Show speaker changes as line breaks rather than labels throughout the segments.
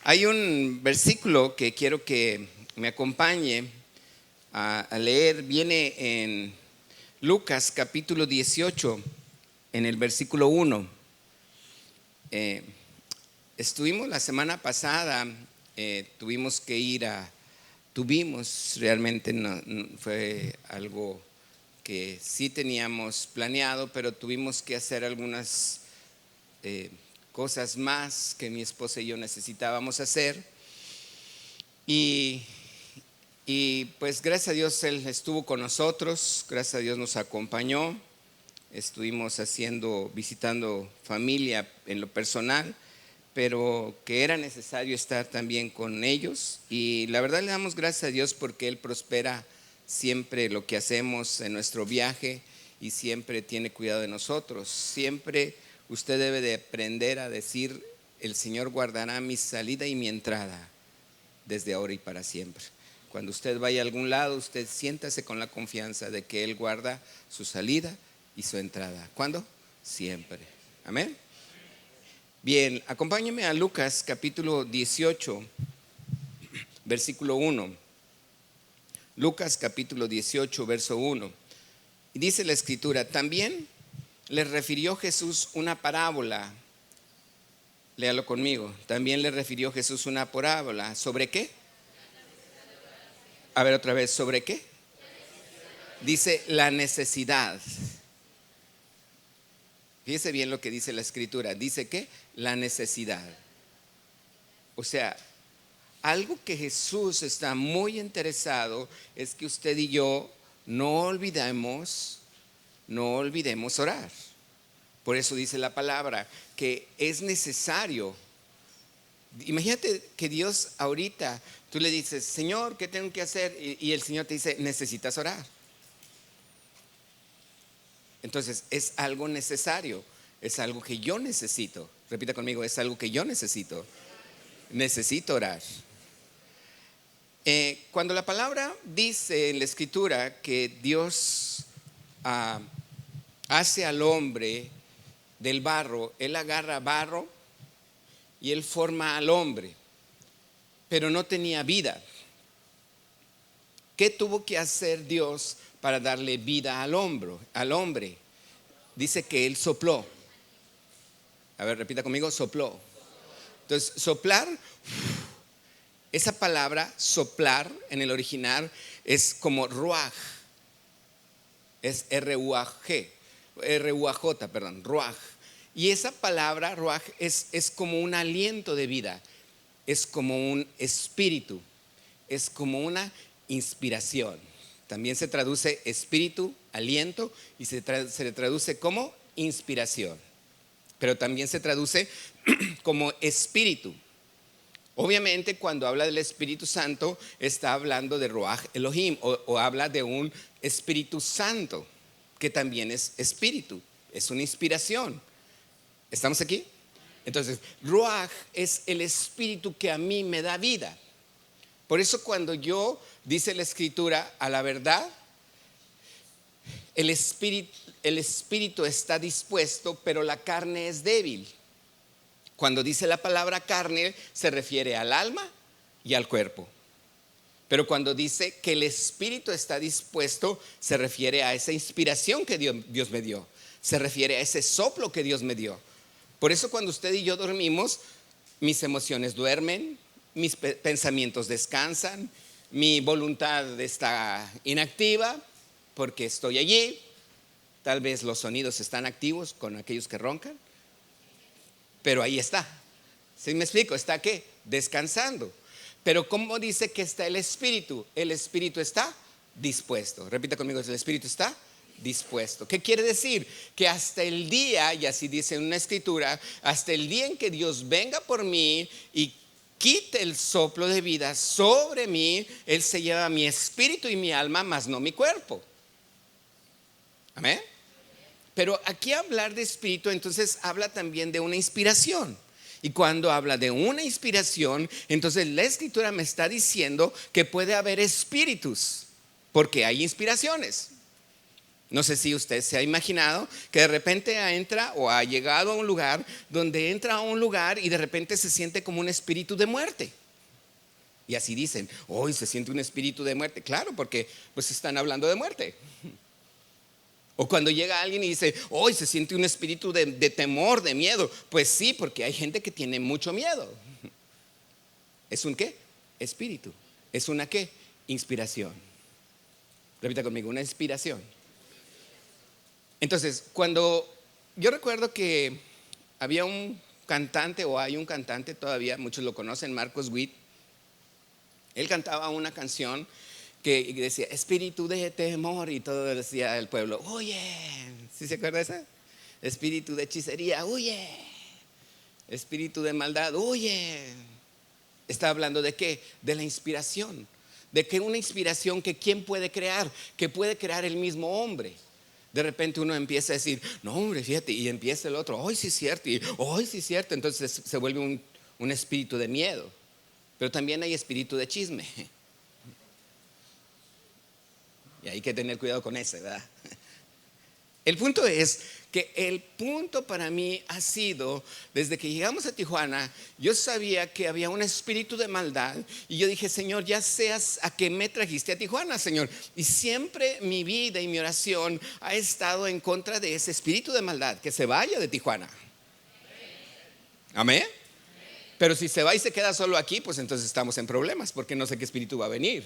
Hay un versículo que quiero que me acompañe a leer. Viene en Lucas capítulo 18, en el versículo 1. Estuvimos la semana pasada, realmente no fue algo que sí teníamos planeado, pero tuvimos que hacer algunas cosas más que mi esposa y yo necesitábamos hacer. Y pues gracias a Dios Él estuvo con nosotros, gracias a Dios nos acompañó. Estuvimos visitando familia en lo personal, pero que era necesario estar también con ellos. Y la verdad le damos gracias a Dios porque Él prospera siempre lo que hacemos en nuestro viaje y siempre tiene cuidado de nosotros. Siempre usted debe de aprender a decir: el Señor guardará mi salida y mi entrada desde ahora y para siempre. Cuando usted vaya a algún lado, usted siéntase con la confianza de que Él guarda su salida y su entrada. ¿Cuándo? Siempre. Amén. Bien, acompáñeme a Lucas capítulo 18, versículo 1. Lucas capítulo 18, verso 1. Y dice la escritura: también le refirió Jesús una parábola. Léalo conmigo. También le refirió Jesús una parábola. ¿Sobre qué? A ver otra vez, ¿sobre qué? Dice la necesidad. Fíjese bien lo que dice la escritura. Dice que la necesidad. O sea, algo que Jesús está muy interesado es que usted y yo no olvidemos orar. Por eso dice la palabra que es necesario. Imagínate que Dios ahorita, tú le dices: Señor, ¿qué tengo que hacer? Y el Señor te dice: necesitas orar. Entonces es algo necesario, es algo que yo necesito. Repita conmigo: es algo que yo necesito. Necesito orar. Cuando la palabra dice en la escritura que Dios hace al hombre del barro, Él agarra barro y Él forma al hombre, pero no tenía vida. ¿Qué tuvo que hacer Dios para darle vida al hombre? Dice que Él sopló. A ver, repita conmigo: sopló. Entonces, soplar, esa palabra soplar en el original es como ruaj. Es R-U-A-J, perdón, ruaj. Y esa palabra ruaj es como un aliento de vida, es como un espíritu, es como una inspiración. También se traduce espíritu, aliento, y se le traduce como inspiración. Pero también se traduce como espíritu. Obviamente, cuando habla del Espíritu Santo, está hablando de Ruach Elohim, o habla de un Espíritu Santo, que también es espíritu, es una inspiración. ¿Estamos aquí? Entonces, Ruach es el espíritu que a mí me da vida. Por eso cuando dice la escritura, a la verdad, el espíritu está dispuesto, pero la carne es débil. Cuando dice la palabra carne, se refiere al alma y al cuerpo. Pero cuando dice que el espíritu está dispuesto, se refiere a esa inspiración que Dios me dio. Se refiere a ese soplo que Dios me dio. Por eso cuando usted y yo dormimos, mis emociones duermen, mis pensamientos descansan, mi voluntad está inactiva porque estoy allí. Tal vez los sonidos están activos con aquellos que roncan, pero ahí está. ¿Sí me explico? ¿Está qué? Descansando. Pero ¿cómo dice que está el espíritu? El espíritu está dispuesto. Repita conmigo: el espíritu está dispuesto. ¿Qué quiere decir? Que hasta el día, y así dice en una escritura, hasta el día en que Dios venga por mí y quite el soplo de vida sobre mí, Él se lleva mi espíritu y mi alma, mas no mi cuerpo. Amén. Pero aquí hablar de espíritu, entonces habla también de una inspiración. Y cuando habla de una inspiración, entonces la escritura me está diciendo que puede haber espíritus, porque hay inspiraciones. No sé si usted se ha imaginado que de repente entra o ha llegado a un lugar donde entra a un lugar y de repente se siente como un espíritu de muerte. Y así dicen, hoy se siente un espíritu de muerte. Claro, porque pues están hablando de muerte. O cuando llega alguien y dice, hoy se siente un espíritu de temor, de miedo. Pues sí, porque hay gente que tiene mucho miedo. ¿Es un qué? Espíritu. ¿Es una qué? Inspiración. Repita conmigo, una inspiración. Entonces, cuando yo recuerdo que había un cantante, o hay un cantante todavía, muchos lo conocen, Marcos Witt. Él cantaba una canción que decía, espíritu de temor, y todo decía el pueblo, huye. ¿Sí se acuerda de esa? Espíritu de hechicería, huye. Espíritu de maldad, huye. Está hablando de qué? De la inspiración. De que una inspiración que ¿quién puede crear? Que puede crear el mismo hombre. De repente uno empieza a decir, no hombre, fíjate, y empieza el otro, hoy sí es cierto, y hoy sí es cierto. Entonces se vuelve un espíritu de miedo. Pero también hay espíritu de chisme. Y hay que tener cuidado con ese, ¿verdad? El punto es que el punto para mí ha sido, desde que llegamos a Tijuana, yo sabía que había un espíritu de maldad y yo dije, Señor, ya seas a qué me trajiste a Tijuana, Señor. Y siempre mi vida y mi oración ha estado en contra de ese espíritu de maldad, que se vaya de Tijuana. Amén. Pero si se va y se queda solo aquí, pues entonces estamos en problemas, porque no sé qué espíritu va a venir.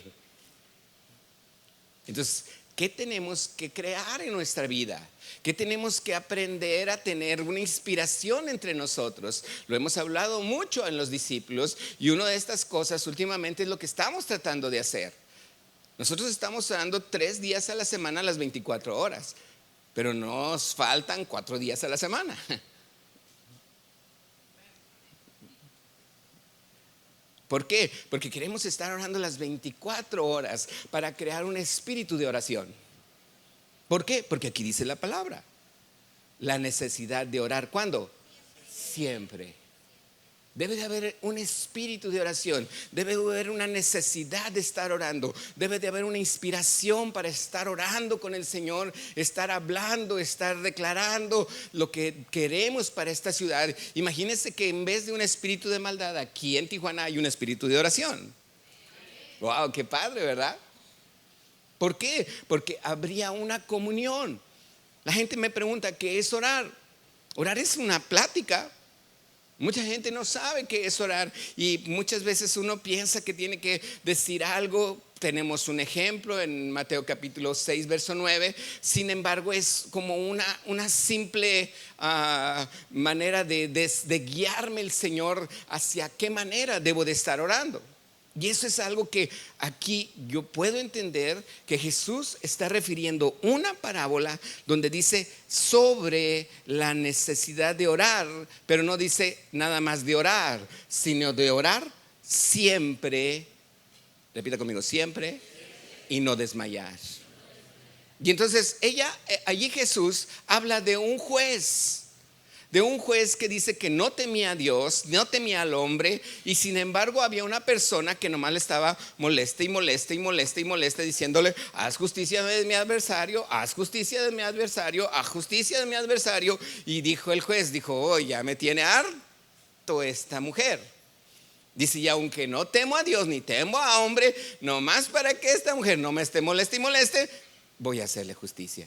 Entonces, ¿qué tenemos que crear en nuestra vida? ¿Qué tenemos que aprender a tener una inspiración entre nosotros? Lo hemos hablado mucho en los discípulos, y una de estas cosas últimamente es lo que estamos tratando de hacer. Nosotros estamos orando 3 días a la semana, a las 24 horas, pero nos faltan 4 días a la semana. ¿Por qué? Porque queremos estar orando las 24 horas para crear un espíritu de oración. ¿Por qué? Porque aquí dice la palabra, la necesidad de orar. ¿Cuándo? Siempre. Debe de haber un espíritu de oración, debe de haber una necesidad de estar orando, debe de haber una inspiración para estar orando con el Señor, estar hablando, estar declarando lo que queremos para esta ciudad. Imagínense que en vez de un espíritu de maldad, aquí en Tijuana hay un espíritu de oración. Wow, qué padre, ¿verdad? ¿Por qué? Porque habría una comunión. La gente me pregunta, ¿qué es orar? Orar es una plática. Mucha gente no sabe qué es orar, y muchas veces uno piensa que tiene que decir algo. Tenemos un ejemplo en Mateo capítulo 6 verso 9. Sin embargo, es como una simple manera de guiarme el Señor hacia qué manera debo de estar orando. Y eso es algo que aquí yo puedo entender que Jesús está refiriendo una parábola donde dice sobre la necesidad de orar, pero no dice nada más de orar, sino de orar siempre. Repita conmigo, siempre, y no desmayar. Y entonces allí Jesús habla de un juez. De un juez que dice que no temía a Dios, no temía al hombre, y sin embargo había una persona que nomás le estaba molesta y molesta y molesta y molesta, diciéndole, haz justicia de mi adversario, haz justicia de mi adversario, haz justicia de mi adversario. Y dijo el juez, oh, ya me tiene harto esta mujer. Dice, y aunque no temo a Dios ni temo a hombre, nomás para que esta mujer no me esté moleste y moleste, voy a hacerle justicia.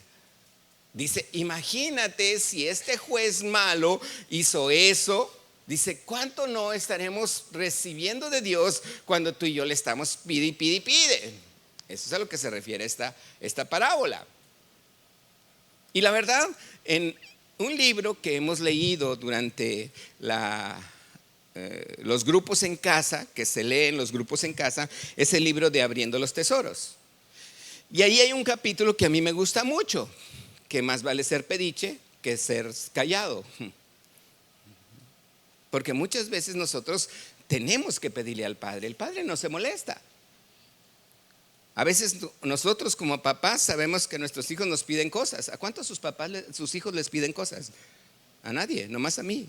Dice, imagínate si este juez malo hizo eso. Dice, ¿cuánto no estaremos recibiendo de Dios cuando tú y yo le estamos pide y pide y pide? Eso es a lo que se refiere esta parábola. Y la verdad, en un libro que hemos leído durante los grupos en casa, que se lee en los grupos en casa, es el libro de Abriendo los Tesoros. Y ahí hay un capítulo que a mí me gusta mucho, que más vale ser pediche que ser callado. Porque muchas veces nosotros tenemos que pedirle al Padre. El Padre no se molesta. A veces nosotros como papás sabemos que nuestros hijos nos piden cosas. ¿A cuántos sus hijos les piden cosas? A nadie, nomás a mí.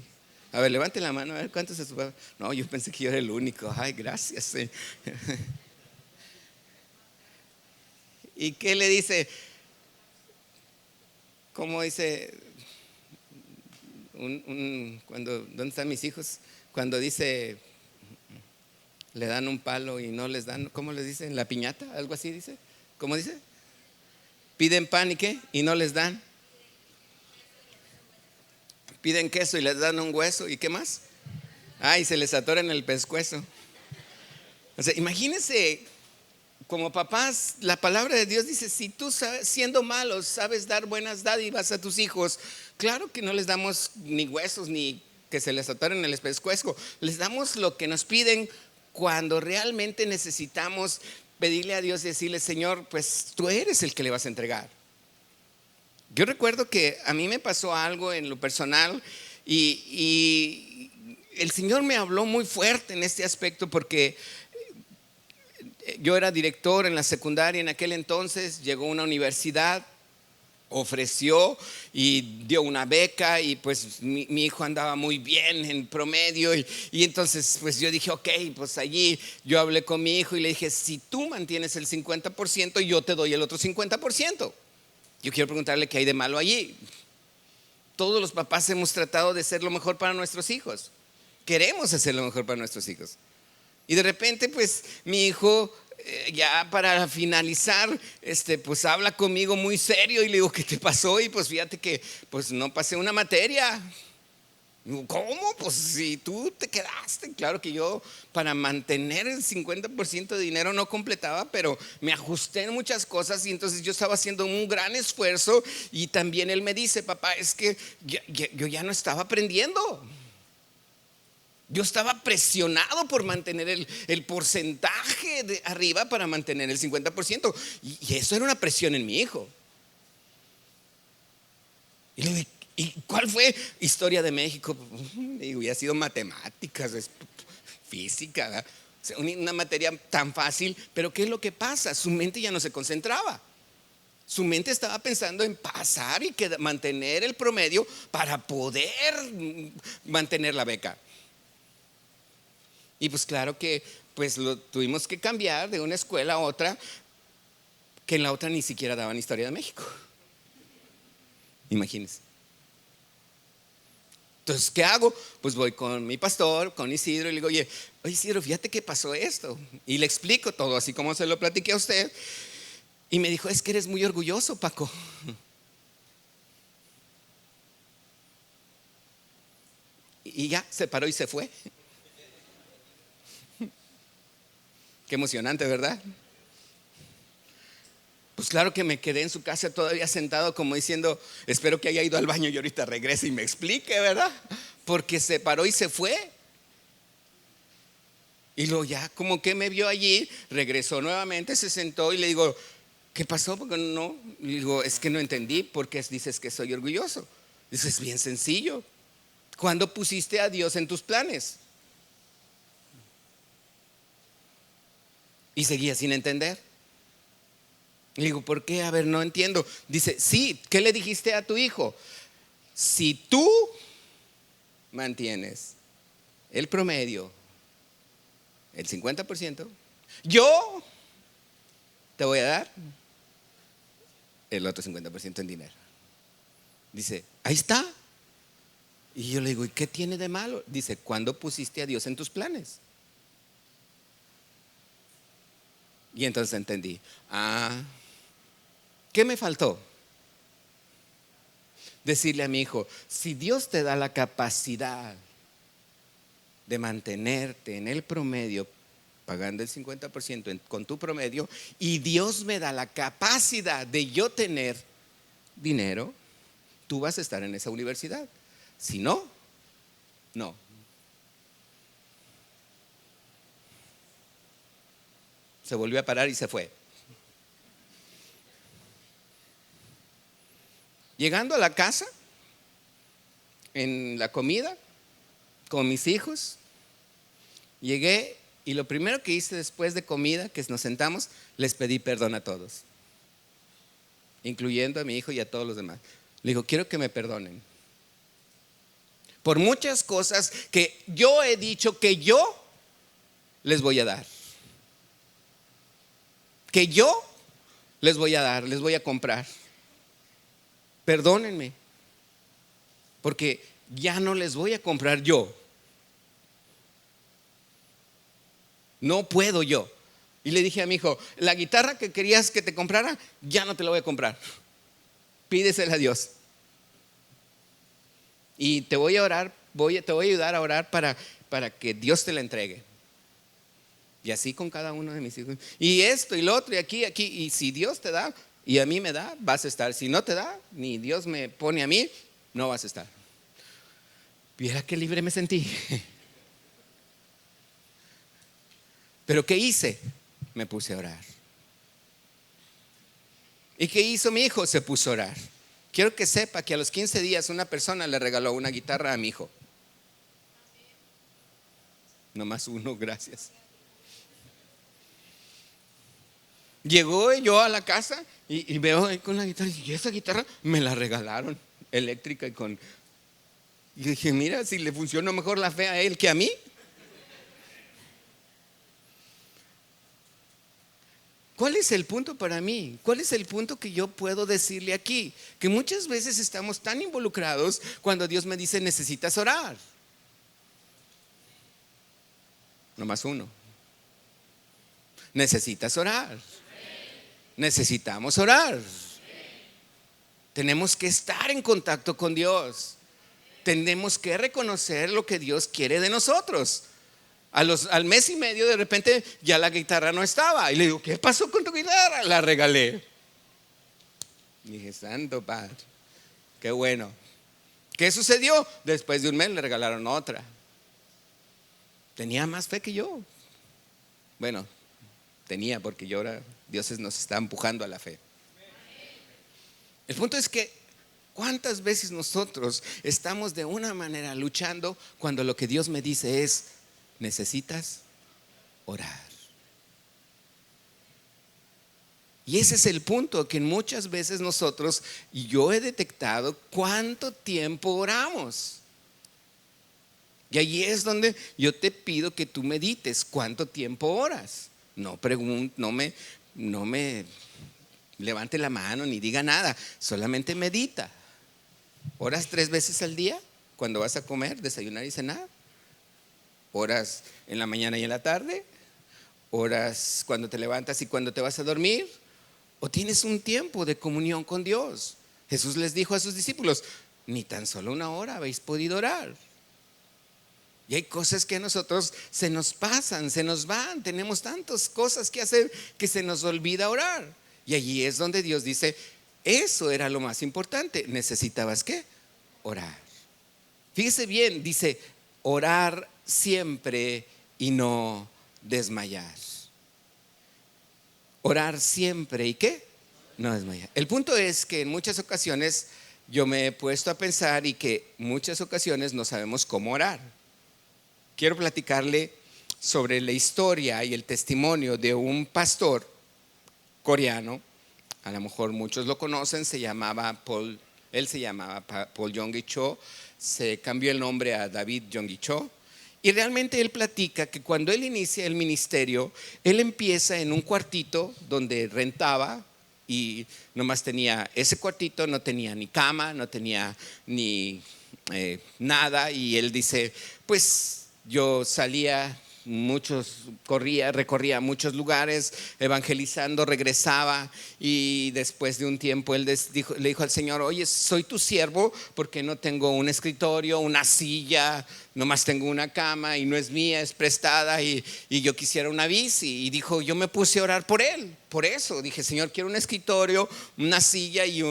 A ver, levante la mano, a ver cuántos de sus papás. No, yo pensé que yo era el único. Ay, gracias. ¿Y qué le dice? como dice ¿dónde están mis hijos? Cuando dice, le dan un palo y no les dan, ¿cómo les dicen? La piñata, algo así dice. ¿Cómo dice? Piden pan y qué, y no les dan. Piden queso y les dan un hueso, ¿y qué más? Y se les atora en el pescuezo. O sea, imagínense, como papás, la palabra de Dios dice: si tú siendo malos sabes dar buenas dádivas a tus hijos, claro que no les damos ni huesos ni que se les atoren en el pescuezo. Les damos lo que nos piden cuando realmente necesitamos pedirle a Dios y decirle: Señor, pues tú eres el que le vas a entregar. Yo recuerdo que a mí me pasó algo en lo personal y el Señor me habló muy fuerte en este aspecto, porque yo era director en la secundaria en aquel entonces. Llegó una universidad, ofreció y dio una beca, y pues mi hijo andaba muy bien en promedio, y entonces pues yo dije: ok, pues allí yo hablé con mi hijo y le dije: si tú mantienes el 50%, yo te doy el otro 50%. Yo quiero preguntarle qué hay de malo allí. Todos los papás hemos tratado de hacer lo mejor para nuestros hijos. Queremos hacer lo mejor para nuestros hijos. Y de repente pues mi hijo, ya para finalizar, pues habla conmigo muy serio y le digo: ¿qué te pasó? Y pues fíjate que pues no pasé una materia. Digo: ¿cómo? Pues si tú te quedaste. Claro que yo, para mantener el 50% de dinero, no completaba, pero me ajusté en muchas cosas, y entonces yo estaba haciendo un gran esfuerzo. Y también él me dice: papá, es que yo ya no estaba aprendiendo. Yo estaba presionado por mantener el porcentaje de arriba para mantener el 50%. Y eso era una presión en mi hijo. Y le digo: ¿y cuál fue? Historia de México. Digo, y ha sido matemáticas, física, ¿verdad? O sea, una materia tan fácil. Pero ¿qué es lo que pasa? Su mente ya no se concentraba. Su mente estaba pensando en pasar y mantener el promedio para poder mantener la beca. Y pues claro que pues lo tuvimos que cambiar de una escuela a otra, que en la otra ni siquiera daban historia de México. Imagínense. Entonces, ¿qué hago? Pues voy con mi pastor, con Isidro, y le digo: oye Isidro, fíjate que pasó esto. Y le explico todo así como se lo platiqué a usted. Y me dijo: es que eres muy orgulloso, Paco. Y ya se paró y se fue. Qué emocionante, ¿verdad? Pues claro que me quedé en su casa todavía sentado, como diciendo: espero que haya ido al baño y ahorita regrese y me explique, ¿verdad? Porque se paró y se fue. Y luego ya como que me vio allí, regresó nuevamente, se sentó y le digo: ¿qué pasó? Porque no, le digo: es que no entendí por qué dices que soy orgulloso. Dice: es bien sencillo. ¿Cuándo pusiste a Dios en tus planes? Y seguía sin entender. Le digo: ¿por qué? A ver, no entiendo. Dice: sí, ¿qué le dijiste a tu hijo? Si tú mantienes el promedio, el 50%, yo te voy a dar el otro 50% en dinero. Dice: ahí está. Y yo le digo: ¿y qué tiene de malo? Dice: ¿cuándo pusiste a Dios en tus planes? Y entonces entendí. ¿Qué me faltó? Decirle a mi hijo: si Dios te da la capacidad de mantenerte en el promedio, pagando el 50% con tu promedio, y Dios me da la capacidad de yo tener dinero, tú vas a estar en esa universidad. Si no, no. Se volvió a parar y se fue. Llegando a la casa, en la comida, con mis hijos, llegué y lo primero que hice después de comida, que nos sentamos, les pedí perdón a todos, incluyendo a mi hijo y a todos los demás. Le digo: quiero que me perdonen por muchas cosas que yo he dicho que yo les voy a dar, que yo les voy a dar, les voy a comprar. perdónenme, porque ya no les voy a comprar yo. No puedo yo. Y le dije a mi hijo, la guitarra que querías que te comprara, ya no te la voy a comprar. Pídesela a Dios. Y te voy a orar, te voy a ayudar a orar para que Dios te la entregue. Y así con cada uno de mis hijos. Y esto y lo otro y aquí. Y si Dios te da y a mí me da, vas a estar. Si no te da, ni Dios me pone a mí, no vas a estar. Viera qué libre me sentí. Pero ¿qué hice? Me puse a orar. ¿Y qué hizo mi hijo? Se puso a orar. Quiero que sepa que a los 15 días una persona le regaló una guitarra a mi hijo. Nomás uno, gracias. Llegó yo a la casa y veo ahí con la guitarra. Y esa guitarra me la regalaron, eléctrica y dije, mira, si le funcionó mejor la fe a él que a mí. ¿Cuál es el punto para mí? ¿Cuál es el punto que yo puedo decirle aquí? Que muchas veces estamos tan involucrados cuando Dios me dice, necesitas orar. Nomás uno. Necesitas orar. Necesitamos orar. Tenemos que estar en contacto con Dios. Tenemos que reconocer lo que Dios quiere de nosotros. Al mes y medio de repente ya la guitarra no estaba. Y le digo, ¿qué pasó con tu guitarra? La regalé. Dije, santo padre, qué bueno. ¿Qué sucedió? Después de un mes le regalaron otra. Tenía más fe que yo. Bueno, tenía, porque yo ahora Dios nos está empujando a la fe. El punto es que ¿cuántas veces nosotros estamos de una manera luchando cuando lo que Dios me dice es, necesitas orar? Y ese es el punto que muchas veces nosotros, y yo he detectado cuánto tiempo oramos. Y allí es donde yo te pido que tú medites cuánto tiempo oras. No me levante la mano ni diga nada, solamente medita. ¿Oras 3 veces al día? Cuando vas a comer, desayunar y cenar. ¿Oras en la mañana y en la tarde? ¿Oras cuando te levantas y cuando te vas a dormir? ¿O tienes un tiempo de comunión con Dios? Jesús les dijo a sus discípulos, ni tan solo 1 hora habéis podido orar. Y hay cosas que a nosotros se nos pasan, se nos van. Tenemos tantas cosas que hacer que se nos olvida orar. Y allí es donde Dios dice, eso era lo más importante. ¿Necesitabas qué? Orar. Fíjese bien, dice, orar siempre y no desmayar. Orar siempre y qué? No desmayar. El punto es que en muchas ocasiones yo me he puesto a pensar y que muchas ocasiones no sabemos cómo orar. Quiero platicarle sobre la historia y el testimonio de un pastor coreano. A lo mejor muchos lo conocen, él se llamaba Paul Yonggi Cho, se cambió el nombre a David Yonggi Cho. Y realmente él platica que cuando él inicia el ministerio, él empieza en un cuartito donde rentaba y nomás tenía ese cuartito, no tenía ni cama, no tenía ni nada. Y él dice, pues yo salía recorría muchos lugares evangelizando, regresaba y después de un tiempo él le dijo al Señor, oye, soy tu siervo porque no tengo un escritorio, una silla, nomás tengo una cama y no es mía, es prestada y yo quisiera una bici. Y dijo, yo me puse a orar por él, por eso dije, Señor, quiero un escritorio, una silla y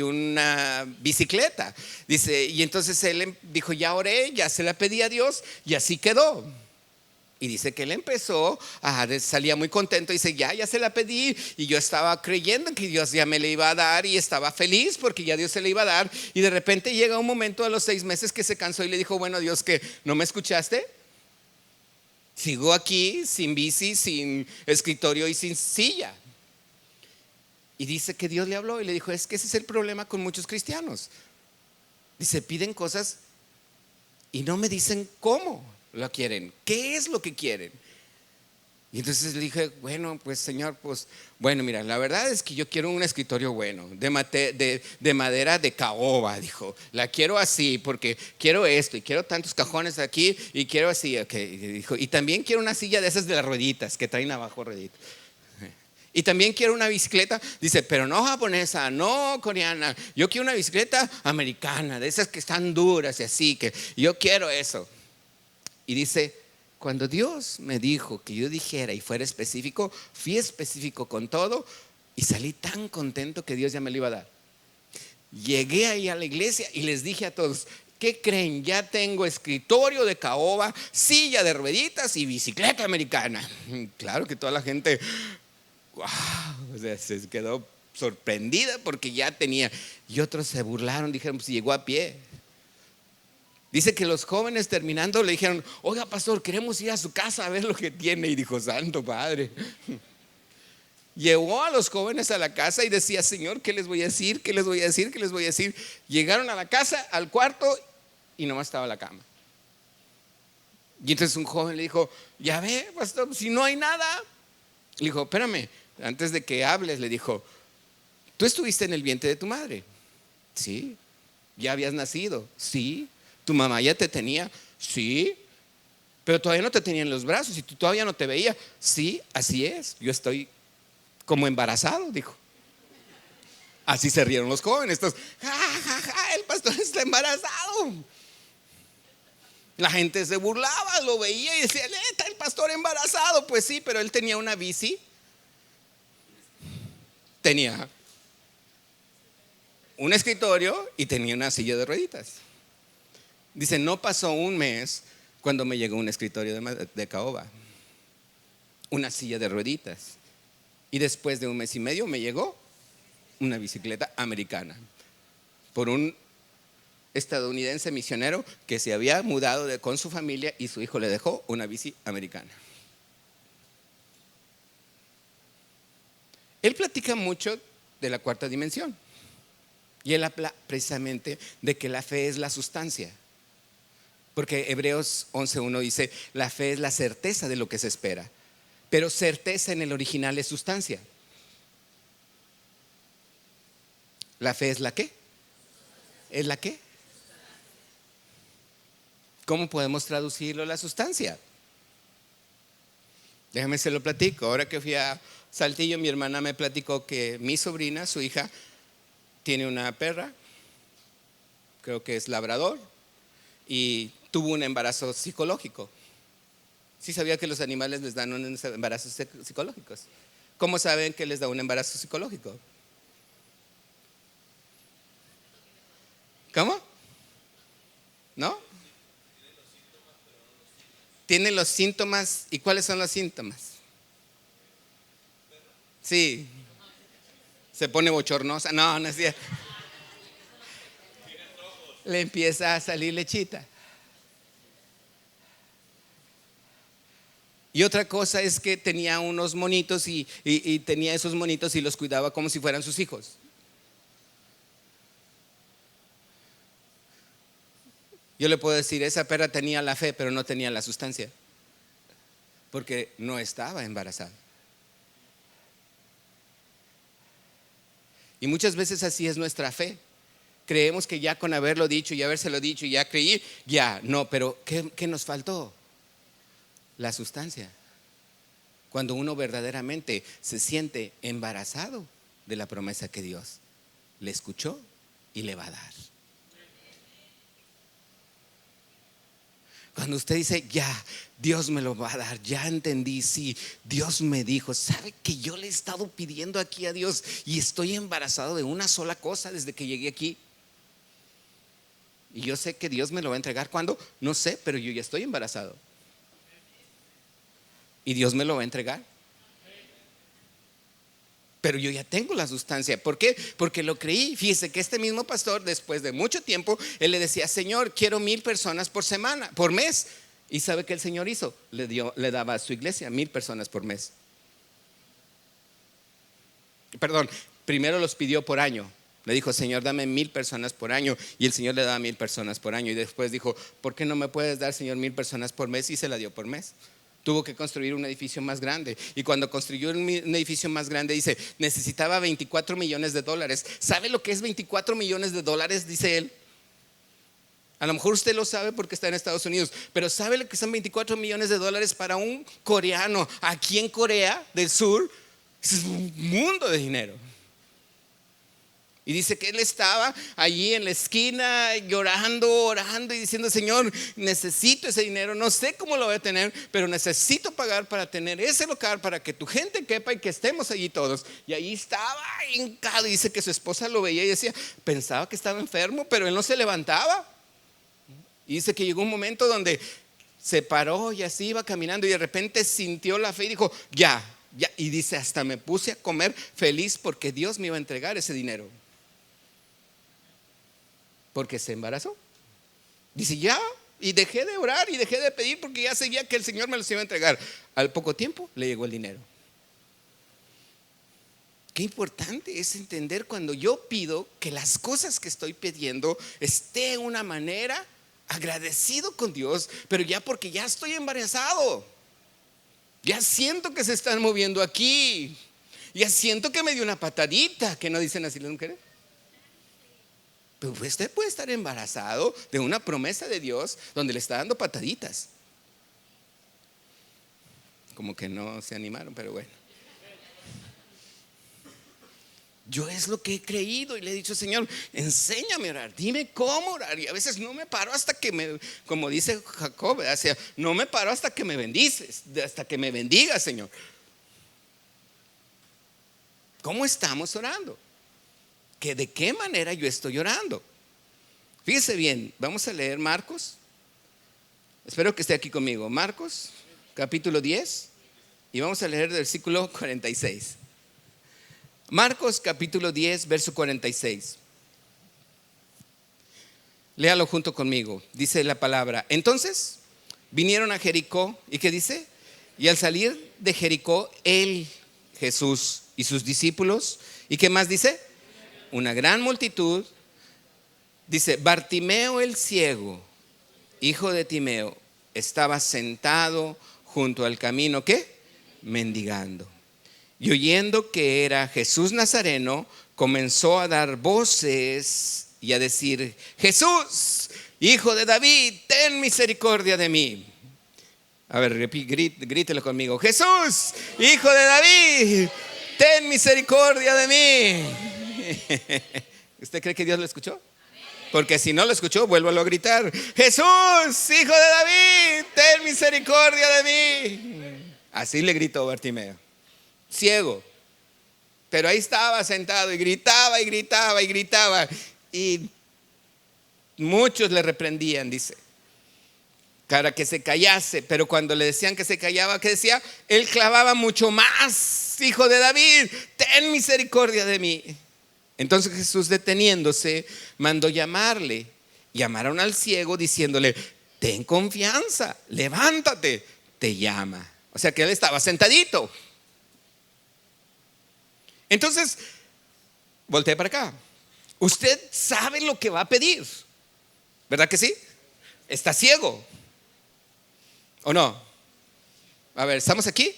una bicicleta. Dice, y entonces él dijo, ya oré, ya se la pedí a Dios y así quedó. Y dice que él empezó salía muy contento. Dice, ya se la pedí y yo estaba creyendo que Dios ya me la iba a dar y estaba feliz porque ya Dios se la iba a dar. Y de repente llega un momento a los 6 meses que se cansó y le dijo, bueno, Dios, ¿que no me escuchaste? Sigo aquí sin bici, sin escritorio y sin silla. Y dice que Dios le habló y le dijo, es que ese es el problema con muchos cristianos. Dice, piden cosas y no me dicen cómo lo quieren, qué es lo que quieren. Y entonces le dije, bueno, pues Señor, pues, bueno, mira, la verdad es que yo quiero un escritorio bueno, de madera de caoba, dijo. La quiero así porque quiero esto y quiero tantos cajones aquí y quiero así, okay. Dijo, y también quiero una silla de esas de las rueditas que traen abajo rueditas. Y también quiero una bicicleta, dice, pero no japonesa, no coreana, yo quiero una bicicleta americana, de esas que están duras y así, que yo quiero eso. Y dice, cuando Dios me dijo que yo dijera y fuera específico, fui específico con todo y salí tan contento que Dios ya me lo iba a dar. Llegué ahí a la iglesia y les dije a todos, ¿qué creen? Ya tengo escritorio de caoba, silla de rueditas y bicicleta americana. Claro que toda la gente, wow, o sea, se quedó sorprendida porque ya tenía. Y otros se burlaron, dijeron, pues llegó a pie. Dice que los jóvenes terminando le dijeron, oiga pastor, queremos ir a su casa a ver lo que tiene. Y dijo, santo padre. Llevó a los jóvenes a la casa y decía, Señor, ¿qué les voy a decir? ¿Qué les voy a decir? ¿Qué les voy a decir? Llegaron a la casa, al cuarto, y nomás estaba la cama. Y entonces un joven le dijo, ya ve, pastor, si no hay nada. Le dijo, espérame, antes de que hables, le dijo, ¿tú estuviste en el vientre de tu madre? Sí. ¿Ya habías nacido? Sí. ¿Tu mamá ya te tenía? Sí. Pero todavía no te tenía en los brazos y tú todavía no te veía. Sí, así es. Yo estoy como embarazado, dijo. Así se rieron los jóvenes. Entonces, ja, ja, ja, el pastor está embarazado. La gente se burlaba, lo veía y decía, está el pastor embarazado. Pues sí, pero él tenía una bici. Tenía un escritorio y tenía una silla de rueditas. Dice, no pasó un mes cuando me llegó un escritorio de caoba, una silla de rueditas. Y después de un mes y medio me llegó una bicicleta americana por un estadounidense misionero que se había mudado con su familia y su hijo le dejó una bici americana. Él platica mucho de la cuarta dimensión y él habla precisamente de que la fe es la sustancia. Porque Hebreos 11:1 dice, la fe es la certeza de lo que se espera. Pero certeza en el original es sustancia. ¿La fe es la qué? ¿Es la qué? ¿Cómo podemos traducirlo la sustancia? Déjame se lo platico. Ahora que fui a Saltillo, mi hermana me platicó que mi sobrina, su hija, tiene una perra, creo que es labrador, y tuvo un embarazo psicológico. ¿Sí sabía que los animales les dan unos embarazos psicológicos? ¿Cómo saben que les da un embarazo psicológico? ¿Cómo? ¿No? Tiene los síntomas. ¿Y cuáles son los síntomas? Sí. Se pone bochornosa. No, no es cierto. Le empieza a salir lechita. Y otra cosa es que tenía unos monitos y tenía esos monitos y los cuidaba como si fueran sus hijos. Yo le puedo decir, esa perra tenía la fe, pero no tenía la sustancia, porque no estaba embarazada. Y muchas veces así es nuestra fe. Creemos que ya con haberlo dicho y habérselo dicho y ya creí, ya, no, pero ¿qué nos faltó? La sustancia. Cuando uno verdaderamente se siente embarazado de la promesa que Dios le escuchó y le va a dar. Cuando usted dice, ya, Dios me lo va a dar, ya entendí, sí, Dios me dijo, ¿sabe que yo le he estado pidiendo aquí a Dios y estoy embarazado de una sola cosa desde que llegué aquí? Y yo sé que Dios me lo va a entregar. ¿Cuándo? No sé, pero yo ya estoy embarazado. Y Dios me lo va a entregar. Pero yo ya tengo la sustancia. ¿Por qué? Porque lo creí. Fíjese que este mismo pastor, después de mucho tiempo, él le decía, Señor, quiero 1000 personas por semana, por mes. ¿Y sabe qué el Señor hizo? Le daba a su iglesia 1000 personas por mes. Perdón, primero los pidió por año. Le dijo, Señor, dame 1000 personas por año. Y el Señor le daba 1000 personas por año. Y después dijo, ¿por qué no me puedes dar, Señor, 1000 personas por mes? Y se la dio por mes. Tuvo que construir un edificio más grande. Y cuando construyó un edificio más grande, dice, necesitaba $24 millones. ¿Sabe lo que es $24 millones? Dice él. A lo mejor usted lo sabe porque está en Estados Unidos, pero ¿sabe lo que son $24 millones para un coreano aquí en Corea del Sur? Es un mundo de dinero. Y dice que él estaba allí en la esquina llorando, orando y diciendo: Señor, necesito ese dinero, no sé cómo lo voy a tener, pero necesito pagar para tener ese local, para que tu gente quepa y que estemos allí todos. Y ahí estaba hincado. Y dice que su esposa lo veía y decía, pensaba que estaba enfermo, pero él no se levantaba. Y dice que llegó un momento donde se paró y así iba caminando y de repente sintió la fe y dijo, ya. Y dice, hasta me puse a comer feliz porque Dios me iba a entregar ese dinero. Porque se embarazó. Dice, ya. Y dejé de orar y dejé de pedir porque ya sabía que el Señor me los iba a entregar. Al poco tiempo le llegó el dinero. Qué importante es entender cuando yo pido que las cosas que estoy pidiendo esté de una manera agradecido con Dios, pero ya porque ya estoy embarazado. Ya siento que se están moviendo aquí. Ya siento que me dio una patadita, que no dicen así las mujeres. Pero usted puede estar embarazado de una promesa de Dios donde le está dando pataditas. Como que no se animaron, pero bueno. Yo es lo que he creído y le he dicho, Señor, enséñame a orar, dime cómo orar. Y a veces no me paro hasta que me, como dice Jacob, o sea, no me paro hasta que me bendices, hasta que me bendigas, Señor. ¿Cómo estamos orando? ¿De qué manera yo estoy orando? Fíjese bien, vamos a leer Marcos. Espero que esté aquí conmigo. Marcos, capítulo 10. Y vamos a leer el versículo 46. Marcos, capítulo 10, verso 46. Léalo junto conmigo. Dice la palabra. Entonces vinieron a Jericó. ¿Y qué dice? Y al salir de Jericó, él, Jesús y sus discípulos. ¿Y qué más dice? Una gran multitud. Dice, Bartimeo el ciego, hijo de Timeo, estaba sentado junto al camino, ¿qué? Mendigando. Y oyendo que era Jesús Nazareno, comenzó a dar voces y a decir, Jesús, hijo de David, ten misericordia de mí. A ver, grítelo conmigo, Jesús, hijo de David, ten misericordia de mí. ¿Usted cree que Dios lo escuchó? Porque si no lo escuchó, vuélvalo a gritar, Jesús, hijo de David, ten misericordia de mí. Así le gritó Bartimeo, ciego, pero ahí estaba sentado y gritaba y gritaba y gritaba. Y muchos le reprendían, dice, para que se callase. Pero cuando le decían que se callaba, ¿qué decía? Él clavaba mucho más, hijo de David, ten misericordia de mí. Entonces Jesús, deteniéndose, mandó llamarle. Llamaron al ciego diciéndole, ten confianza, levántate, te llama. O sea que él estaba sentadito. Entonces, volteé para acá. Usted sabe lo que va a pedir, ¿verdad que sí? Está ciego, ¿o no? A ver, ¿estamos aquí?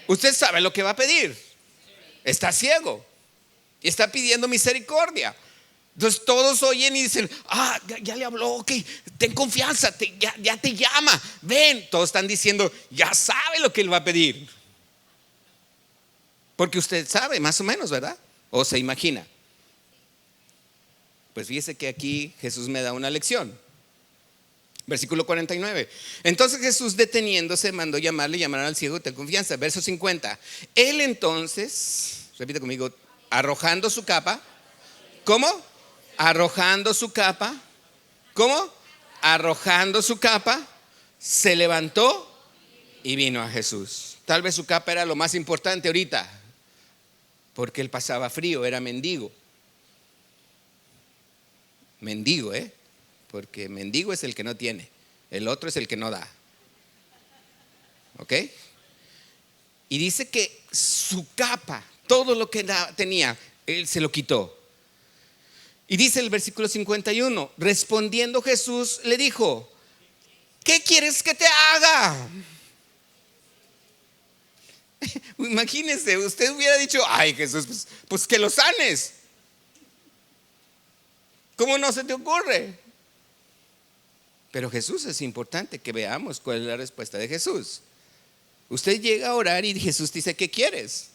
Usted sabe lo que va a pedir. Está ciego y está pidiendo misericordia. Entonces todos oyen y dicen, ya le habló, ok, ten confianza, ya te llama, ven. Todos están diciendo, ya sabe lo que él va a pedir. Porque usted sabe más o menos, ¿verdad? O se imagina. Pues fíjese que aquí Jesús me da una lección. Versículo 49. Entonces Jesús, deteniéndose, mandó llamarle, llamaron al ciego, ten confianza. Verso 50. Él entonces, repite conmigo, arrojando su capa. ¿Cómo? Arrojando su capa. ¿Cómo? Arrojando su capa, se levantó y vino a Jesús. Tal vez su capa era lo más importante ahorita, porque él pasaba frío, era mendigo. Mendigo, porque mendigo es el que no tiene, el otro es el que no da. ¿Ok? Y dice que su capa, todo lo que tenía, él se lo quitó. Y dice el versículo 51, respondiendo Jesús le dijo, ¿qué quieres que te haga? Imagínese, usted hubiera dicho, ay Jesús, pues que lo sanes. ¿Cómo no se te ocurre? Pero Jesús, es importante que veamos cuál es la respuesta de Jesús. Usted llega a orar y Jesús dice, ¿qué quieres?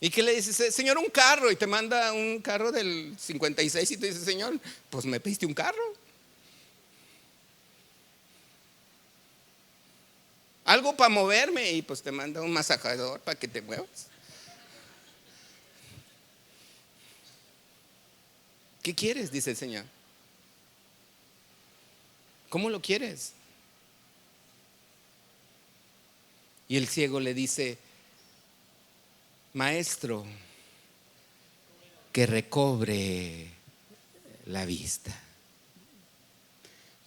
¿Y qué le dices? Señor, un carro. Y te manda un carro del 56 y tú dices, Señor, pues me pediste un carro. Algo para moverme y pues te manda un masajador para que te muevas. ¿Qué quieres? Dice el Señor. ¿Cómo lo quieres? Y el ciego le dice, Maestro, que recobre la vista.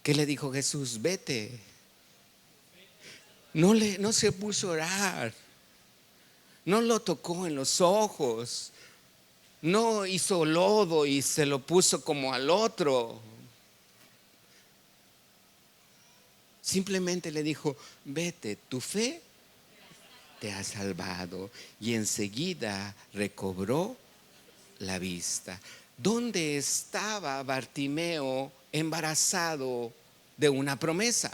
¿Qué le dijo Jesús? Vete. No se puso a orar. No lo tocó en los ojos. No hizo lodo y se lo puso como al otro. Simplemente le dijo, vete, tu fe te ha salvado. Y enseguida recobró la vista. ¿Dónde estaba Bartimeo embarazado de una promesa?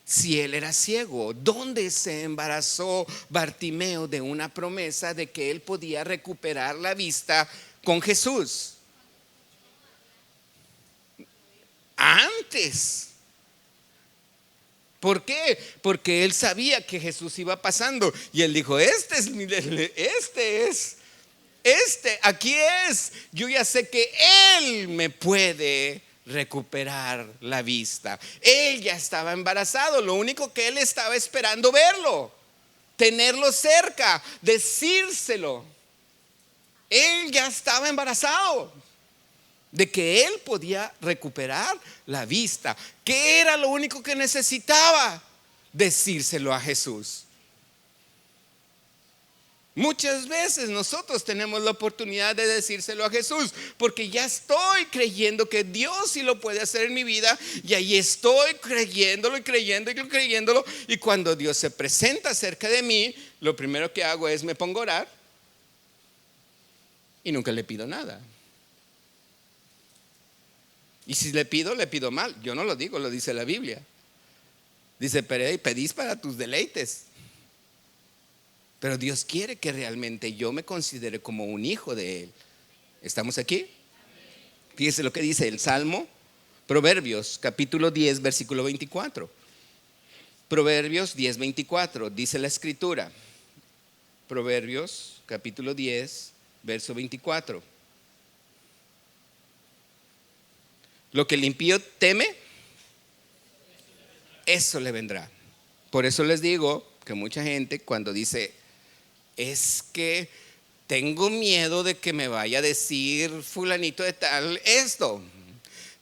Si él era ciego, ¿dónde se embarazó Bartimeo de una promesa de que él podía recuperar la vista con Jesús? Antes. ¿Por qué? Porque él sabía que Jesús iba pasando y él dijo, aquí es. Yo ya sé que él me puede recuperar la vista. Él ya estaba embarazado, lo único que él estaba esperando verlo, tenerlo cerca, decírselo. Él ya estaba embarazado de que él podía recuperar la vista. ¿Qué era lo único que necesitaba? Decírselo a Jesús. Muchas veces nosotros tenemos la oportunidad de decírselo a Jesús, porque ya estoy creyendo que Dios sí lo puede hacer en mi vida, y ahí estoy creyéndolo y creyéndolo, y cuando Dios se presenta cerca de mí, lo primero que hago es me pongo a orar y nunca le pido nada. Y si le pido mal. Yo no lo digo, lo dice la Biblia. Dice, pedís para tus deleites. Pero Dios quiere que realmente yo me considere como un hijo de Él. ¿Estamos aquí? Fíjese lo que dice el Salmo, Proverbios capítulo 10 versículo 24. Proverbios 10, 24, dice la escritura. Proverbios capítulo 10 verso 24. Lo que el impío teme, eso le vendrá. Por eso les digo que mucha gente cuando dice, es que tengo miedo de que me vaya a decir fulanito de tal esto,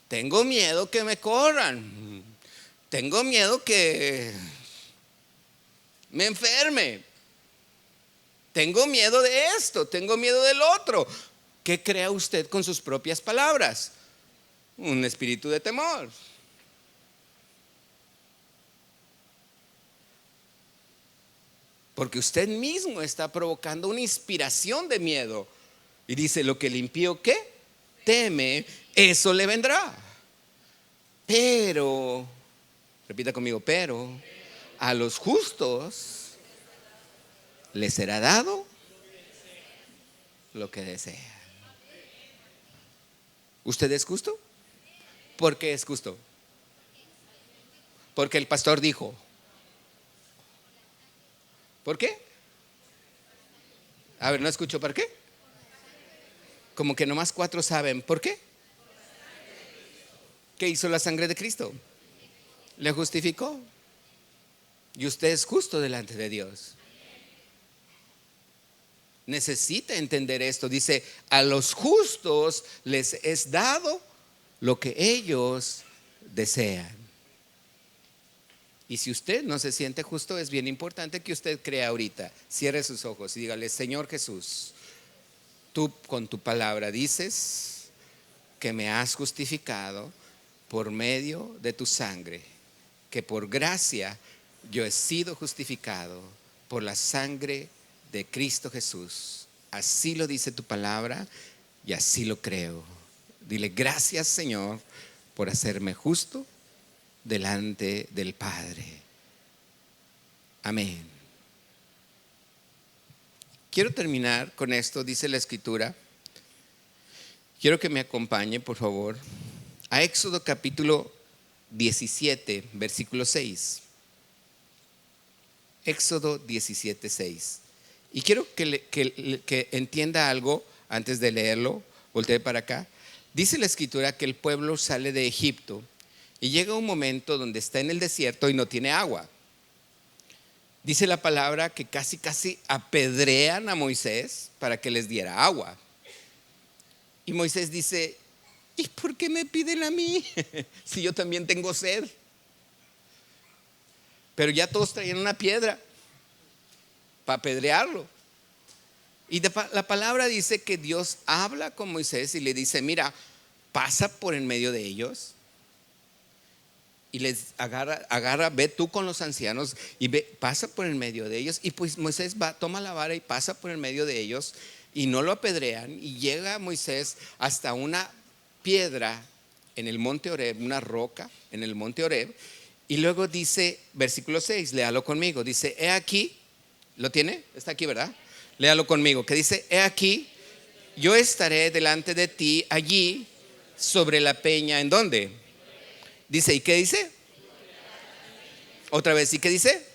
tengo miedo que me corran, tengo miedo que me enferme, tengo miedo de esto, tengo miedo del otro. ¿Qué crea usted con sus propias palabras? Un espíritu de temor. Porque usted mismo está provocando una inspiración de miedo. Y dice, lo que el impío ¿qué? Teme, eso le vendrá. Pero, repita conmigo, pero a los justos les será dado lo que desean. ¿Usted es justo? ¿Por qué es justo? Porque el pastor dijo. ¿Por qué? A ver, no escucho, ¿por qué? Como que nomás 4 saben. ¿Por qué? ¿Qué hizo la sangre de Cristo? Le justificó. Y usted es justo delante de Dios. Necesita entender esto. Dice, a los justos les es dado lo que ellos desean. Y si usted no se siente justo, es bien importante que usted crea ahorita. Cierre sus ojos y dígale, Señor Jesús, tú con tu palabra dices que me has justificado por medio de tu sangre, que por gracia yo he sido justificado por la sangre de Cristo Jesús. Así lo dice tu palabra y así lo creo. Dile gracias, Señor, por hacerme justo delante del Padre. Amén. Quiero terminar con esto, dice la Escritura. Quiero que me acompañe, por favor, a Éxodo capítulo 17, versículo 6. Éxodo 17, 6. Y quiero que entienda algo antes de leerlo. Voltee para acá. Dice la Escritura que el pueblo sale de Egipto y llega un momento donde está en el desierto y no tiene agua. Dice la palabra que casi apedrean a Moisés para que les diera agua. Y Moisés dice: ¿y por qué me piden a mí? Si yo también tengo sed. Pero ya todos traían una piedra para apedrearlo. Y la palabra dice que Dios habla con Moisés y le dice: mira, pasa por en medio de ellos. Y les agarra, ve tú con los ancianos y pasa por en medio de ellos. Y pues Moisés toma la vara y pasa por en medio de ellos y no lo apedrean. Y llega Moisés hasta una piedra en el monte Horeb, una roca en el monte Horeb. Y luego dice, versículo 6, léalo conmigo. Dice: he aquí, ¿lo tiene? Está aquí, ¿verdad? Léalo conmigo, que dice: he aquí, yo estaré delante de ti allí sobre la peña. ¿En dónde? Dice, ¿y qué dice? Otra vez, ¿y qué dice?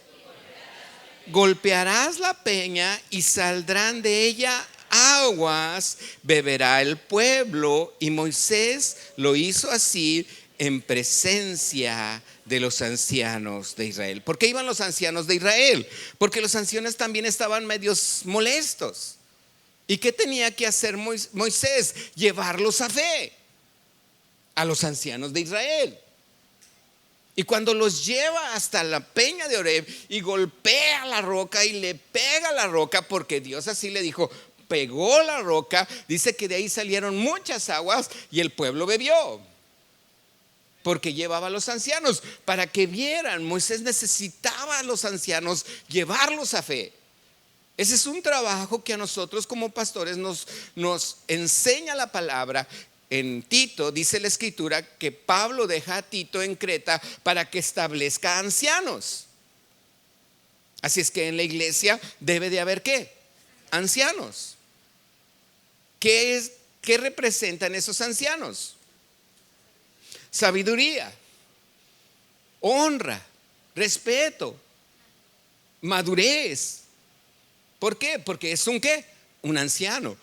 Golpearás la peña y saldrán de ella aguas, beberá el pueblo. Y Moisés lo hizo así en presencia de los ancianos de Israel. ¿Por qué iban los ancianos de Israel? Porque los ancianos también estaban medios molestos. ¿Y qué tenía que hacer Moisés? Llevarlos a fe, a los ancianos de Israel. Y cuando los lleva hasta la peña de Horeb y golpea la roca y le pega a la roca, porque Dios así le dijo, pegó la roca, dice que de ahí salieron muchas aguas y el pueblo bebió. Porque llevaba a los ancianos para que vieran. Moisés necesitaba a los ancianos llevarlos a fe. Ese es un trabajo que a nosotros como pastores nos enseña la palabra. En Tito dice la Escritura que Pablo deja a Tito en Creta para que establezca ancianos. Así es que en la iglesia debe de haber ¿qué? Ancianos. ¿Qué representan esos ancianos? Sabiduría, honra, respeto, madurez. ¿Por qué? Porque es un ¿qué? Un anciano.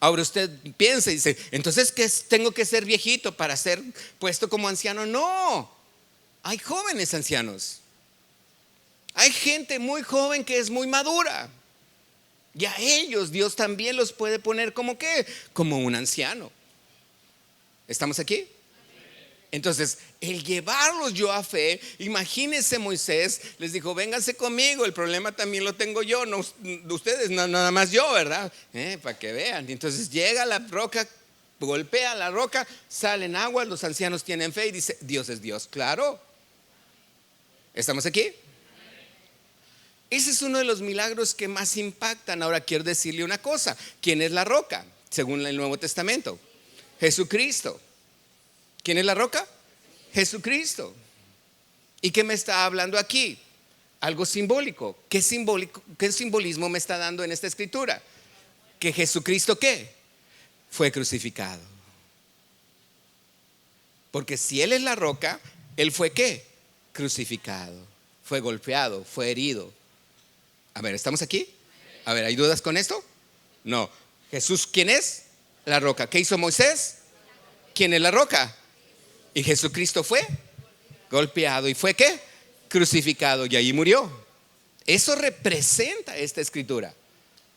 Ahora usted piensa y dice, entonces ¿qué tengo que ser viejito para ser puesto como anciano? No, hay jóvenes ancianos. Hay gente muy joven que es muy madura. Y a ellos Dios también los puede poner como ¿qué? Como un anciano. ¿Estamos aquí? Entonces, el llevarlos yo a fe, imagínense Moisés, les dijo, vénganse conmigo, el problema también lo tengo yo, no ustedes, no, nada más yo, ¿verdad? Para que vean. Entonces llega la roca, golpea la roca, salen aguas, los ancianos tienen fe y dice, Dios es Dios, claro. ¿Estamos aquí? Ese es uno de los milagros que más impactan. Ahora quiero decirle una cosa, ¿quién es la roca? Según el Nuevo Testamento, Jesucristo. ¿Quién es la roca? Jesucristo. ¿Y qué me está hablando aquí? Algo simbólico. ¿Qué simbolismo me está dando en esta escritura? Que Jesucristo ¿qué? Fue crucificado. Porque si Él es la roca, Él fue ¿qué? Crucificado. Fue golpeado, fue herido. A ver, ¿estamos aquí? A ver, ¿hay dudas con esto? No. Jesús, ¿quién es? La roca. ¿Qué hizo Moisés? ¿Quién es la roca? Y Jesucristo fue golpeado y fue ¿qué? Crucificado y ahí murió. Eso representa esta escritura.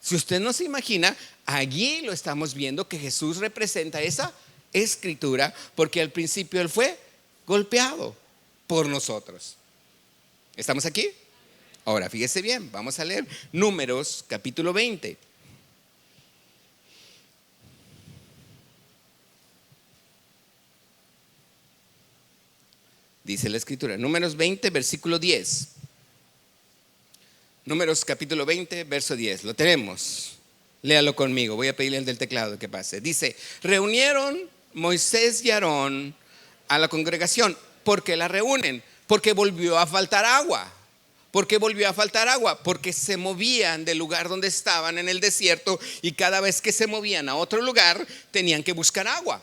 Si usted no se imagina, allí lo estamos viendo que Jesús representa esa escritura, porque al principio Él fue golpeado por nosotros. ¿Estamos aquí? Ahora fíjese bien, vamos a leer Números capítulo 20. Dice la escritura, Números 20, versículo 10. Números capítulo 20, verso 10. Lo tenemos. Léalo conmigo. Voy a pedirle al del teclado que pase. Dice, reunieron Moisés y Aarón a la congregación. ¿Por qué la reúnen? Porque volvió a faltar agua. ¿Por qué volvió a faltar agua? Porque se movían del lugar donde estaban en el desierto, y cada vez que se movían a otro lugar tenían que buscar agua.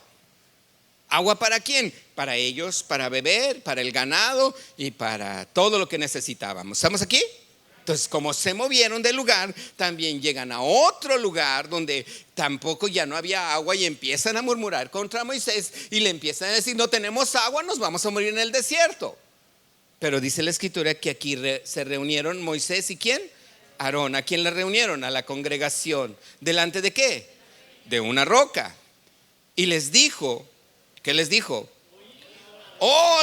¿Agua para quién? Para ellos, para beber, para el ganado y para todo lo que necesitábamos. ¿Estamos aquí? Entonces, como se movieron del lugar, también llegan a otro lugar donde tampoco ya no había agua, y empiezan a murmurar contra Moisés y le empiezan a decir, no tenemos agua, nos vamos a morir en el desierto. Pero dice la escritura que aquí se reunieron Moisés y ¿quién? Aarón. ¿A quién le reunieron? A la congregación. ¿Delante de qué? De una roca. Y les dijo, ¿qué les dijo?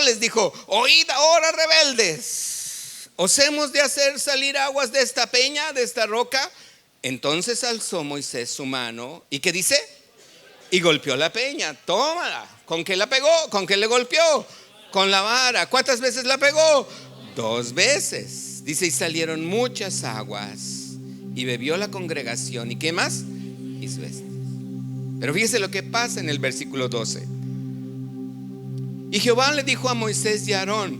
Les dijo, oíd ahora, rebeldes, ¿os hemos de hacer salir aguas de esta peña, de esta roca? Entonces alzó Moisés su mano, ¿y qué dice? Y golpeó la peña. Tómala. ¿Con qué la pegó? ¿Con qué le golpeó? Con la vara. ¿Cuántas veces la pegó? 2 veces. Dice, y salieron muchas aguas, y bebió la congregación. ¿Y qué más? Y su vestido. Pero fíjese lo que pasa en el versículo 12. Y Jehová le dijo a Moisés y a Aarón,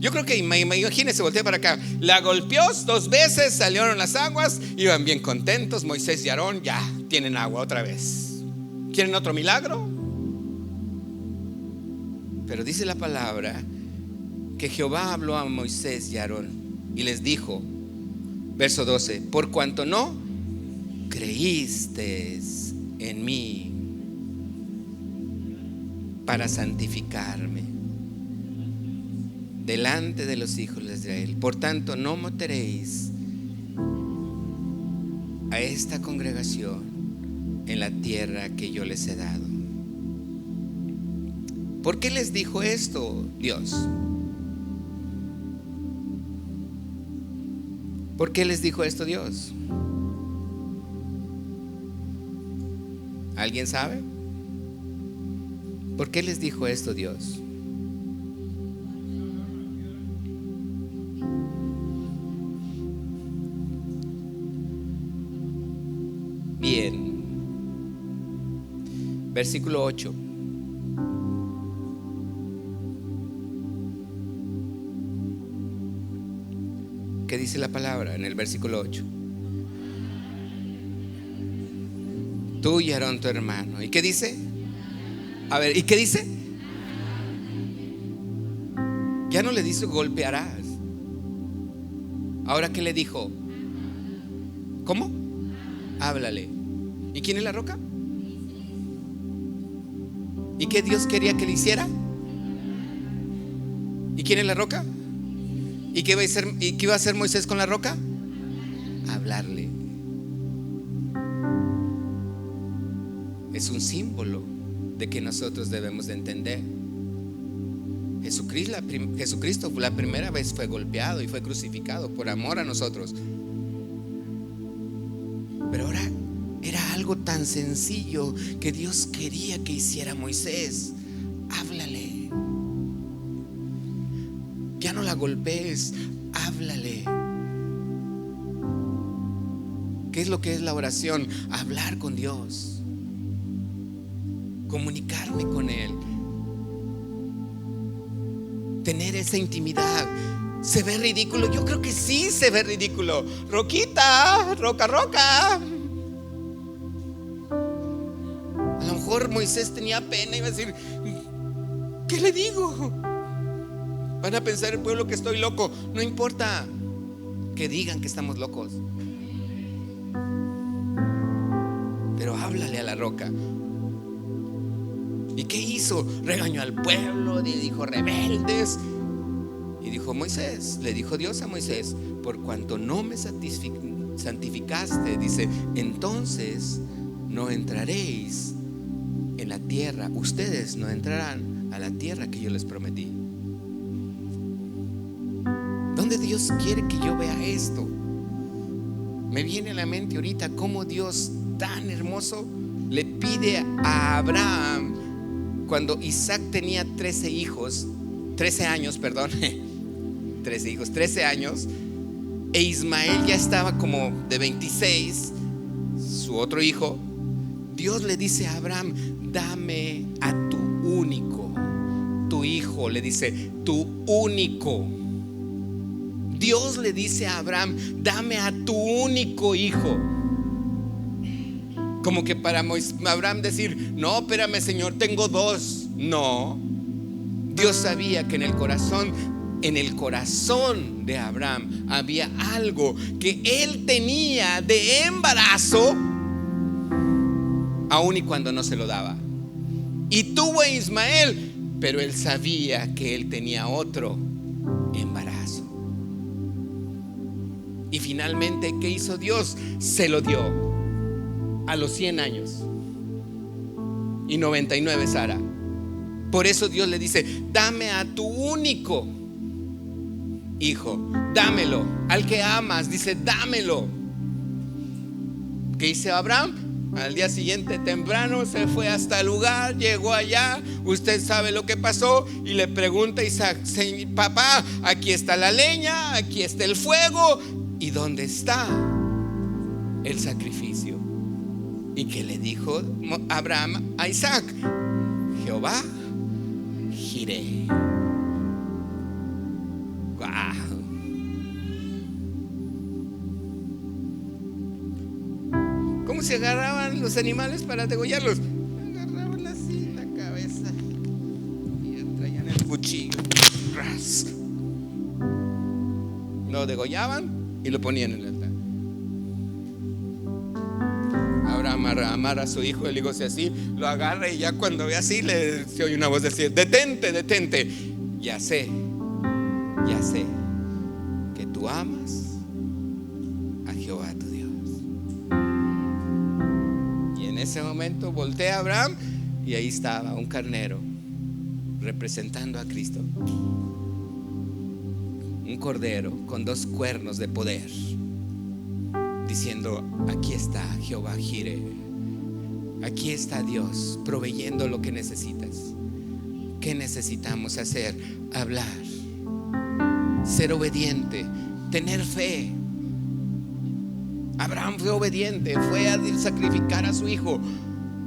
yo creo que imagínense, voltea para acá, la golpeó 2 veces, salieron las aguas, iban bien contentos. Moisés y Aarón ya tienen agua otra vez. ¿Quieren otro milagro? Pero dice la palabra que Jehová habló a Moisés y a Aarón y les dijo, verso 12, por cuanto no creísteis en mí para santificarme delante de los hijos de Israel, por tanto no meteréis a esta congregación en la tierra que yo les he dado. ¿Por qué les dijo esto Dios? ¿Por qué les dijo esto Dios? ¿Alguien sabe? ¿Por qué les dijo esto Dios? Bien. Versículo 8. ¿Qué dice la palabra en el versículo 8? Tú y Aarón tu hermano. ¿Y qué dice? A ver, ¿y qué dice? Ya no le dice golpearás. Ahora, ¿qué le dijo? ¿Cómo? Háblale. ¿Y quién es la roca? ¿Y qué Dios quería que le hiciera? ¿Y quién es la roca? ¿Y qué iba a hacer Moisés con la roca? Hablarle. Es un símbolo de que nosotros debemos de entender. Jesucristo la primera vez fue golpeado y fue crucificado por amor a nosotros. Pero ahora era algo tan sencillo que Dios quería que hiciera Moisés. Háblale. Ya no la golpees, háblale. ¿Qué es lo que es la oración? Hablar con Dios, comunicarme con Él, tener esa intimidad. ¿Se ve ridículo? Yo creo que sí se ve ridículo. Roquita, roca. A lo mejor Moisés tenía pena y iba a decir, ¿qué le digo? Van a pensar el pueblo que estoy loco. No importa que digan que estamos locos, pero háblale a la roca. ¿Y qué hizo? Regañó al pueblo, le dijo rebeldes. Y dijo Moisés, le dijo Dios a Moisés, por cuanto no me santificaste, dice, entonces no entraréis en la tierra. Ustedes no entrarán a la tierra que yo les prometí. ¿Dónde Dios quiere que yo vea esto? Me viene a la mente ahorita cómo Dios tan hermoso le pide a Abraham, cuando Isaac tenía 13 hijos, 13 años, perdón, 13 hijos, 13 años, e Ismael ya estaba como de 26, su otro hijo. Dios le dice a Abraham: dame a tu único, tu hijo, le dice, tu único. Dios le dice a Abraham: dame a tu único hijo. Como que para Abraham decir: no, espérame, Señor, tengo dos. No, Dios sabía que en el corazón de Abraham había algo que él tenía de embarazo, aun y cuando no se lo daba. Y tuvo a Ismael, pero él sabía que él tenía otro embarazo. Y finalmente, ¿qué hizo Dios? Se lo dio a los 100 años y 99 Sara. Por eso Dios le dice: dame a tu único hijo, dámelo. Al que amas, dice, dámelo. ¿Qué hizo Abraham? Al día siguiente temprano se fue hasta el lugar, llegó allá, usted sabe lo que pasó, y le pregunta a Isaac: papá, aquí está la leña, aquí está el fuego, ¿y dónde está el sacrificio? ¿Y qué le dijo Abraham a Isaac? Jehová Jireh. Wow. ¿Cómo se agarraban los animales para degollarlos? Agarraban así la cabeza y traían el cuchillo, lo degollaban y lo ponían en el altar. Abraham amarra a su hijo, el hijo hace así, lo agarra, y ya cuando ve así se oye una voz decir: detente, detente. Ya sé que tú amas a Jehová tu Dios. Y en ese momento voltea Abraham, y ahí estaba un carnero representando a Cristo, un cordero con 2 cuernos de poder, diciendo: aquí está Jehová Jireh, aquí está Dios proveyendo lo que necesitas. ¿Qué necesitamos hacer? Hablar, ser obediente, tener fe. Abraham fue obediente, fue a sacrificar a su hijo.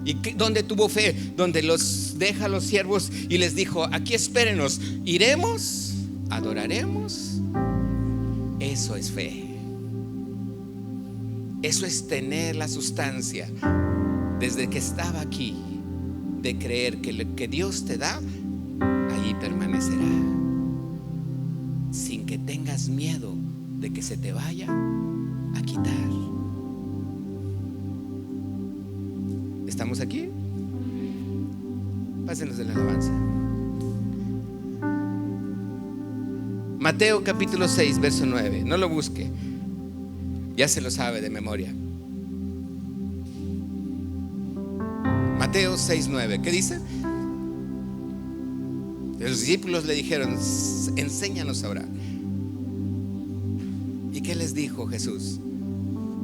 ¿Y dónde tuvo fe? Donde los deja a los siervos y les dijo: aquí espérenos, iremos, adoraremos. Eso es fe. Eso es tener la sustancia desde que estaba aquí, de creer que lo que Dios te da, allí permanecerá, sin que tengas miedo de que se te vaya a quitar. ¿Estamos aquí? Pásenos de la alabanza. Mateo capítulo 6, verso 9. No lo busque, ya se lo sabe de memoria. Mateo 6:9. ¿Qué dice? Los discípulos le dijeron: enséñanos a orar. ¿Y qué les dijo Jesús?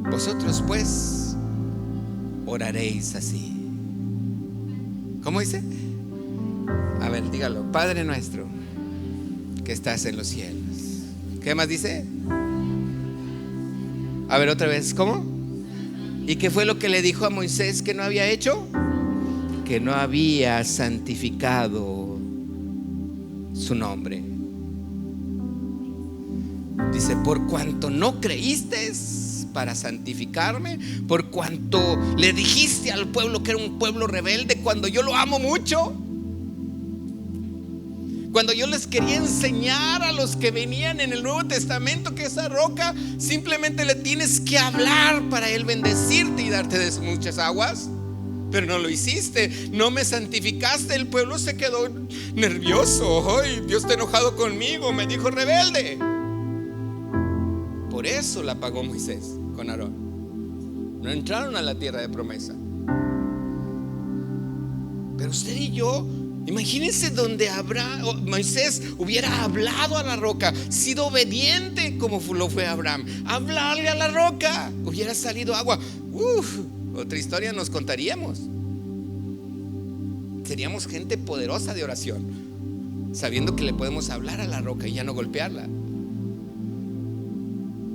Vosotros pues oraréis así. ¿Cómo dice? A ver, dígalo: Padre nuestro que estás en los cielos. ¿Qué más dice? A ver, otra vez, ¿cómo? ¿Y qué fue lo que le dijo a Moisés que no había hecho? Que no había santificado su nombre. Dice: por cuanto no creíste para santificarme, por cuanto le dijiste al pueblo que era un pueblo rebelde, cuando yo lo amo mucho, cuando yo les quería enseñar a los que venían en el Nuevo Testamento que esa roca simplemente le tienes que hablar para él bendecirte y darte de muchas aguas, pero no lo hiciste, no me santificaste. El pueblo se quedó nervioso. Ay, Dios está enojado conmigo, me dijo rebelde. Por eso la pagó Moisés con Aarón. No entraron a la tierra de promesa. Pero usted y yo, imagínense donde Moisés hubiera hablado a la roca, sido obediente como lo fue Abraham, hablarle a la roca, hubiera salido agua. Otra historia nos contaríamos. Seríamos gente poderosa de oración. sabiendo que le podemos hablar a la roca y ya no golpearla.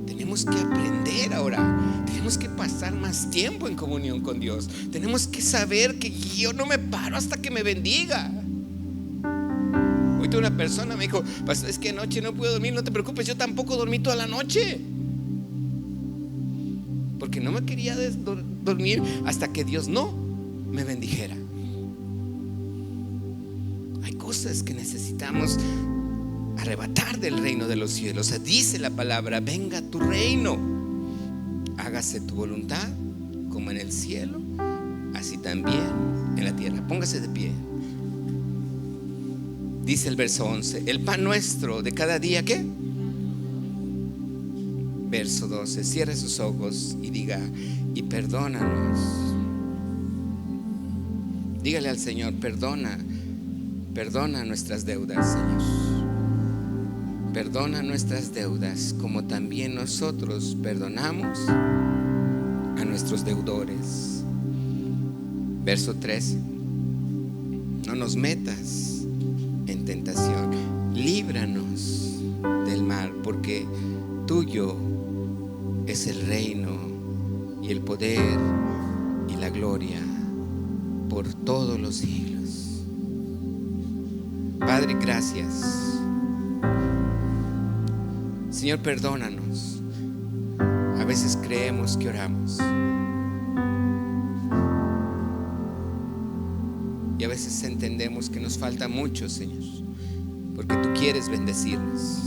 Tenemos que aprender ahora. Tenemos que pasar más tiempo en comunión con Dios. Tenemos que saber que yo no me paro hasta que me bendiga. Hoy una persona me dijo: pastor, es que anoche no pude dormir. No te preocupes, yo tampoco dormí toda la noche, porque no me quería dormir hasta que Dios no me bendijera. Hay cosas que necesitamos arrebatar del reino de los cielos. O sea, dice la palabra: venga tu reino, hágase tu voluntad como en el cielo, así también en la tierra. Póngase de pie. Dice el verso 11: el pan nuestro de cada día, ¿qué? Verso 12: cierre sus ojos y diga: y perdónanos. Dígale al Señor: perdona nuestras deudas, Señor. Perdona nuestras deudas, como también nosotros perdonamos a nuestros deudores. Verso 13: no nos metas en tentación, líbranos del mal, porque tuyo es el reino y el poder y la gloria por todos los siglos. Padre, gracias. Señor, perdónanos. A veces creemos que oramos y a veces entendemos que nos falta mucho, Señor, porque tú quieres bendecirnos.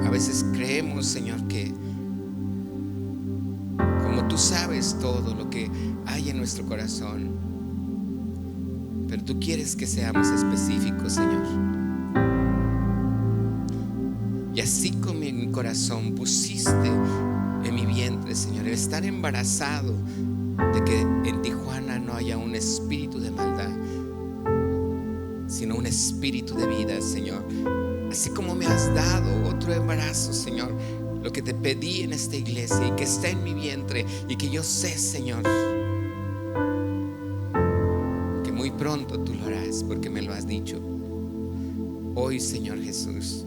A veces creemos, Señor, que como tú sabes todo lo que hay en nuestro corazón, pero tú quieres que seamos específicos, Señor. Y así como en mi corazón pusiste en mi vientre, Señor, el estar embarazado de que en Tijuana no haya un espíritu de maldad, sino un espíritu de vida, Señor. Así como me has dado otro embarazo, Señor, lo que te pedí en esta iglesia y que está en mi vientre, y que yo sé, Señor, que muy pronto tú lo harás, porque me lo has dicho. Hoy, Señor Jesús,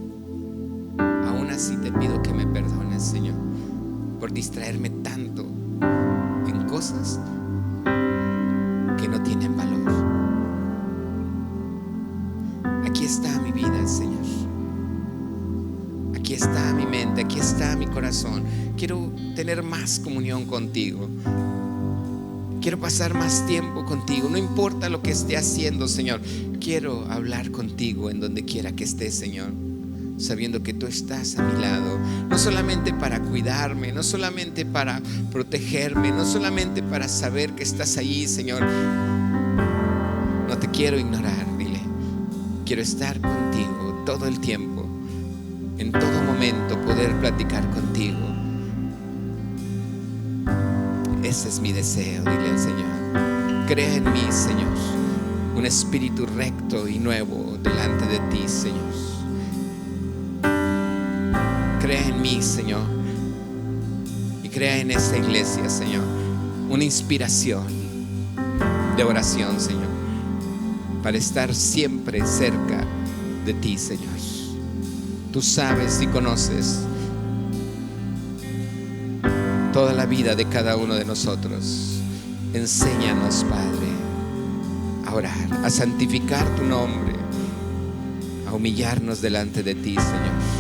aún así te pido que me perdones, Señor, por distraerme tanto en cosas que no tienen valor. Aquí está mi vida, Señor. Aquí está mi mente, aquí está mi corazón. Quiero tener más comunión contigo. Quiero pasar más tiempo contigo. No importa lo que esté haciendo, Señor. Quiero hablar contigo en donde quiera que estés, Señor, sabiendo que tú estás a mi lado, no solamente para cuidarme, no solamente para protegerme, no solamente para saber que estás ahí, Señor. No te quiero ignorar, dile. Quiero estar contigo todo el tiempo, en todo momento poder platicar contigo. Ese es mi deseo, dile al Señor. Crea en mí, Señor, un espíritu recto y nuevo delante de ti, Señor. Crea en mí, Señor, y crea en esta iglesia, Señor, una inspiración de oración, Señor, para estar siempre cerca de ti, Señor. Tú sabes y conoces toda la vida de cada uno de nosotros. Enséñanos, Padre, a orar, a santificar tu nombre, a humillarnos delante de ti, Señor.